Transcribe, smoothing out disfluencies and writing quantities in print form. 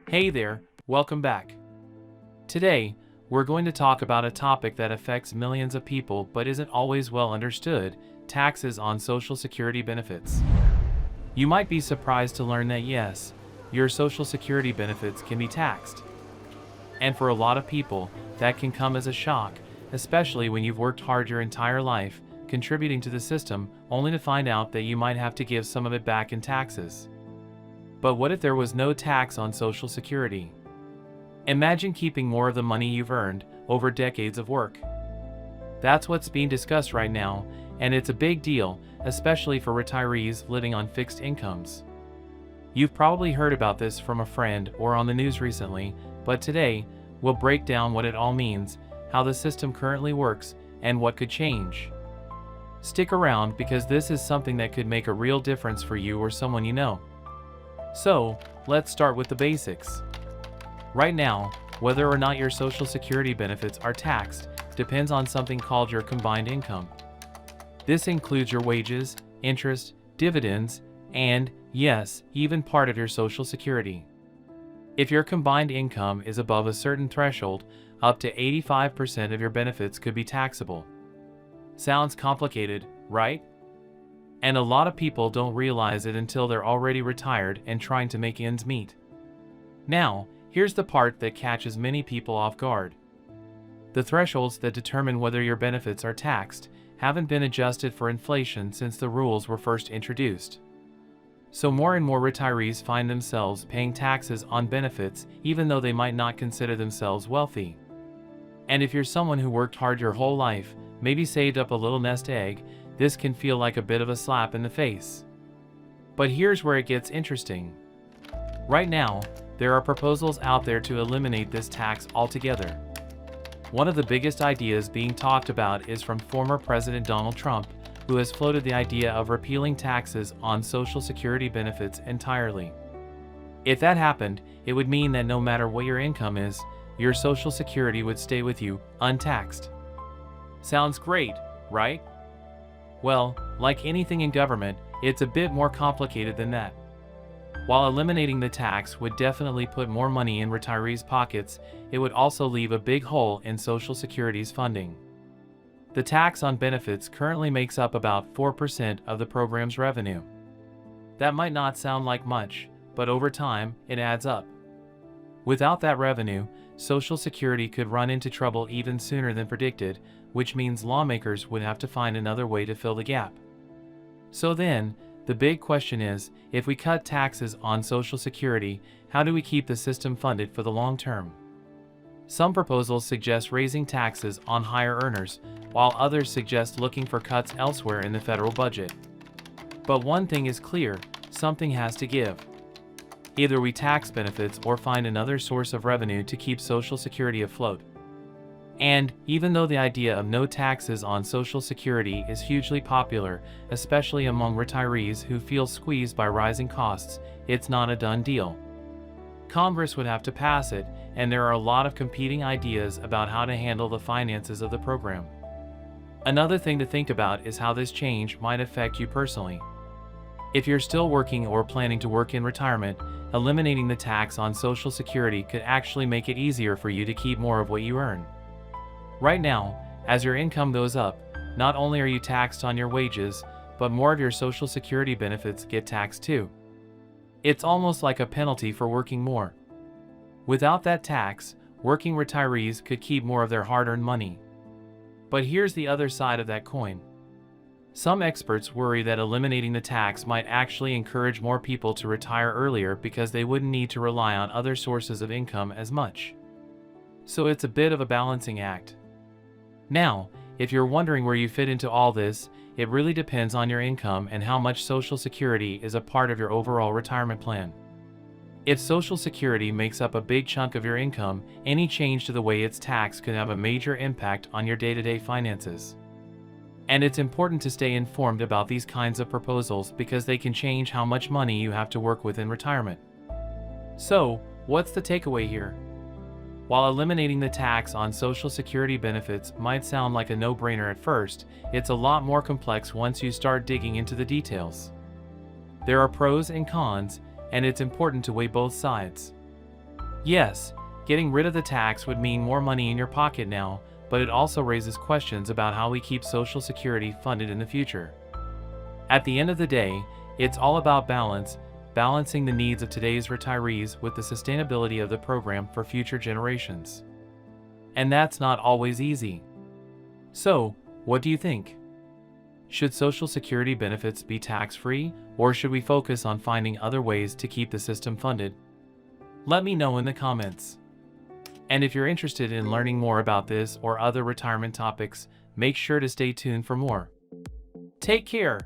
Hey there, welcome back. Today, we're going to talk about a topic that affects millions of people but isn't always well understood: taxes on Social Security benefits. You might be surprised to learn that yes, your Social Security benefits can be taxed. And for a lot of people, that can come as a shock, especially when you've worked hard your entire life, contributing to the system, only to find out that you might have to give some of it back in taxes. But what if there was no tax on Social Security? Imagine keeping more of the money you've earned over decades of work. That's what's being discussed right now, and it's a big deal, especially for retirees living on fixed incomes. You've probably heard about this from a friend or on the news recently, but today, we'll break down what it all means, how the system currently works, and what could change. Stick around because this is something that could make a real difference for you or someone you know. So, let's start with the basics. Right now, whether or not your Social Security benefits are taxed depends on something called your combined income. This includes your wages, interest, dividends, and, yes, even part of your Social Security. If your combined income is above a certain threshold, up to 85% of your benefits could be taxable. Sounds complicated, right? And a lot of people don't realize it until they're already retired and trying to make ends meet. Now, here's the part that catches many people off guard. The thresholds that determine whether your benefits are taxed haven't been adjusted for inflation since the rules were first introduced. So more and more retirees find themselves paying taxes on benefits even though they might not consider themselves wealthy. And if you're someone who worked hard your whole life, maybe saved up a little nest egg, this can feel like a bit of a slap in the face. But here's where it gets interesting. Right now, there are proposals out there to eliminate this tax altogether. One of the biggest ideas being talked about is from former President Donald Trump, who has floated the idea of repealing taxes on Social Security benefits entirely. If that happened, it would mean that no matter what your income is, your Social Security would stay with you, untaxed. Sounds great, right? Well, like anything in government, it's a bit more complicated than that. While eliminating the tax would definitely put more money in retirees' pockets, it would also leave a big hole in Social Security's funding. The tax on benefits currently makes up about 4% of the program's revenue. That might not sound like much, but over time, it adds up. Without that revenue, Social Security could run into trouble even sooner than predicted, which means lawmakers would have to find another way to fill the gap. So then, the big question is, if we cut taxes on Social Security, how do we keep the system funded for the long term? Some proposals suggest raising taxes on higher earners, while others suggest looking for cuts elsewhere in the federal budget. But one thing is clear, something has to give. Either we tax benefits or find another source of revenue to keep Social Security afloat. And even though the idea of no taxes on Social Security is hugely popular, especially among retirees who feel squeezed by rising costs, it's not a done deal. Congress would have to pass it, and there are a lot of competing ideas about how to handle the finances of the program. Another thing to think about is how this change might affect you personally. If you're still working or planning to work in retirement, eliminating the tax on Social Security could actually make it easier for you to keep more of what you earn. Right now, as your income goes up, not only are you taxed on your wages, but more of your Social Security benefits get taxed too. It's almost like a penalty for working more. Without that tax, working retirees could keep more of their hard-earned money. But here's the other side of that coin. Some experts worry that eliminating the tax might actually encourage more people to retire earlier because they wouldn't need to rely on other sources of income as much. So it's a bit of a balancing act. Now, if you're wondering where you fit into all this, it really depends on your income and how much Social Security is a part of your overall retirement plan. If Social Security makes up a big chunk of your income, any change to the way it's taxed could have a major impact on your day-to-day finances. And it's important to stay informed about these kinds of proposals because they can change how much money you have to work with in retirement. So, what's the takeaway here? While eliminating the tax on Social Security benefits might sound like a no-brainer at first, it's a lot more complex once you start digging into the details. There are pros and cons, and it's important to weigh both sides. Yes, getting rid of the tax would mean more money in your pocket now, but it also raises questions about how we keep Social Security funded in the future. At the end of the day, it's all about balance, balancing the needs of today's retirees with the sustainability of the program for future generations. And that's not always easy. So, what do you think? Should Social Security benefits be tax-free, or should we focus on finding other ways to keep the system funded? Let me know in the comments. And if you're interested in learning more about this or other retirement topics, make sure to stay tuned for more. Take care.